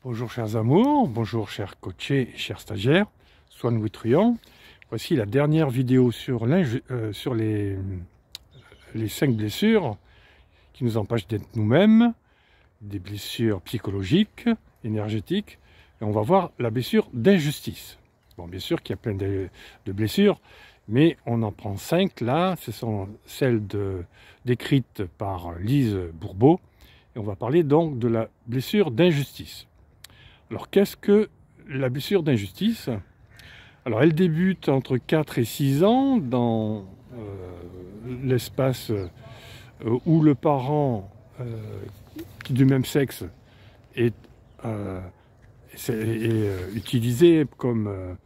Bonjour chers amours, bonjour chers coachés et chers stagiaires, Swan Witruyan. Voici la dernière vidéo sur les 5 blessures qui nous empêchent d'être nous-mêmes, des blessures psychologiques, énergétiques, et on va voir la blessure d'injustice. Bon, bien sûr qu'il y a plein de blessures, mais on en prend 5 là, ce sont celles décrites par Lise Bourbeau, et on va parler donc de la blessure d'injustice. Alors, qu'est-ce que la blessure d'injustice? Alors, elle débute entre 4 et 6 ans dans l'espace où le parent du même sexe est utilisé comme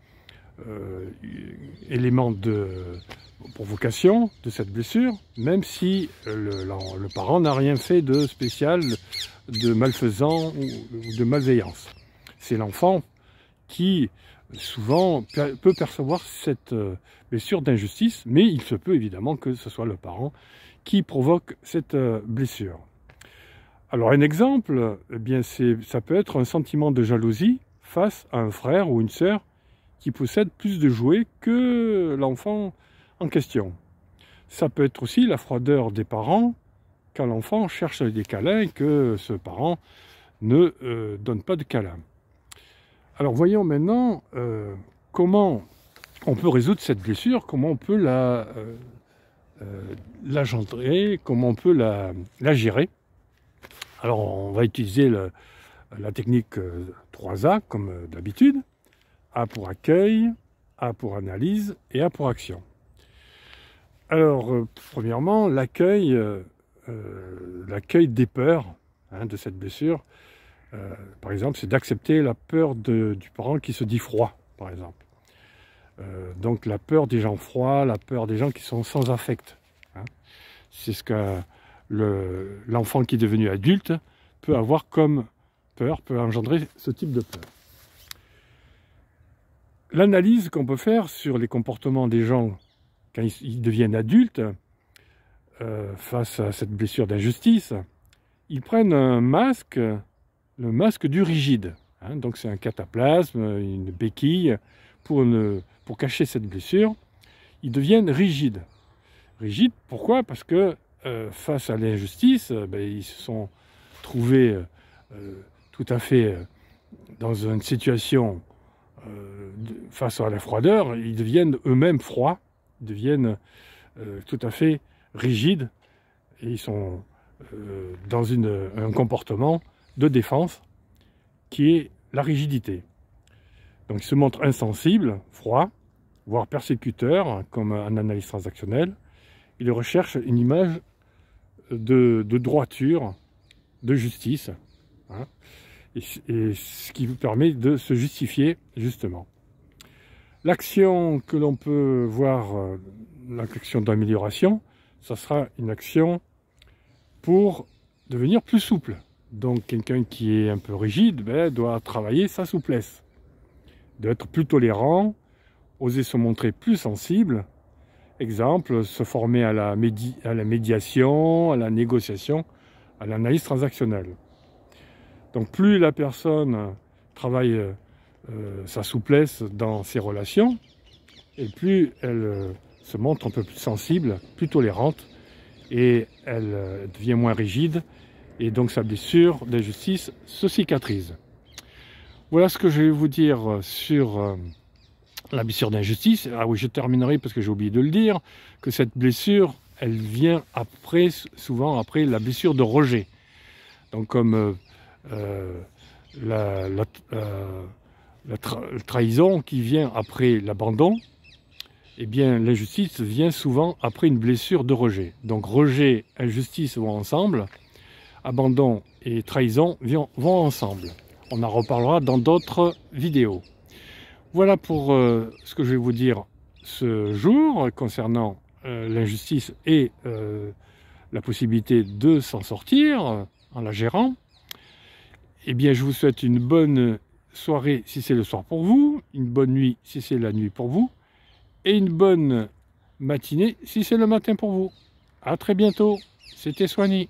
élément de provocation de cette blessure, même si le parent n'a rien fait de spécial, de malfaisant ou de malveillance. C'est l'enfant qui, souvent, peut percevoir cette blessure d'injustice, mais il se peut évidemment que ce soit le parent qui provoque cette blessure. Alors, un exemple, eh bien, ça peut être un sentiment de jalousie face à un frère ou une sœur qui possède plus de jouets que l'enfant en question. Ça peut être aussi la froideur des parents quand l'enfant cherche des câlins et que ce parent ne donne pas de câlins. Alors voyons maintenant comment on peut résoudre cette blessure, comment on peut l'engendrer, comment on peut la gérer. Alors on va utiliser la technique 3A comme d'habitude. A pour accueil, A pour analyse et A pour action. Alors premièrement, l'accueil des peurs de cette blessure. Par exemple, c'est d'accepter la peur du parent qui se dit froid, par exemple. Donc la peur des gens froids, la peur des gens qui sont sans affect. C'est ce que l'enfant qui est devenu adulte peut avoir comme peur, peut engendrer ce type de peur. L'analyse qu'on peut faire sur les comportements des gens quand ils deviennent adultes, face à cette blessure d'injustice, ils prennent un masque, le masque du rigide. Donc c'est un cataplasme, une béquille, pour cacher cette blessure. Ils deviennent rigides. Rigides, pourquoi? Parce que face à l'injustice, ils se sont trouvés tout à fait dans une situation face à la froideur, ils deviennent eux-mêmes froids, ils deviennent tout à fait rigides, et ils sont dans un comportement de défense qui est la rigidité. Donc ils se montrent insensibles, froids, voire persécuteurs, comme en analyse transactionnelle. Ils recherchent une image de droiture, de justice, et ce qui vous permet de se justifier justement. L'action que l'on peut voir, l'action d'amélioration, ça sera une action pour devenir plus souple. Donc quelqu'un qui est un peu rigide doit travailler sa souplesse, doit être plus tolérant, oser se montrer plus sensible. Exemple, se former à la médiation, à la négociation, à l'analyse transactionnelle. Donc plus la personne travaille sa souplesse dans ses relations, et plus elle se montre un peu plus sensible, plus tolérante, et elle devient moins rigide, et donc sa blessure d'injustice se cicatrise. Voilà ce que je vais vous dire sur la blessure d'injustice. Ah oui, je terminerai parce que j'ai oublié de le dire, que cette blessure, elle vient souvent après la blessure de rejet. Donc comme la trahison qui vient après l'abandon, eh bien l'injustice vient souvent après une blessure de rejet. Donc rejet, injustice vont ensemble, abandon et trahison vont ensemble. On en reparlera dans d'autres vidéos. Voilà pour ce que je vais vous dire ce jour concernant l'injustice et la possibilité de s'en sortir en la gérant. Eh bien, je vous souhaite une bonne soirée si c'est le soir pour vous, une bonne nuit si c'est la nuit pour vous, et une bonne matinée si c'est le matin pour vous. À très bientôt, c'était Swani.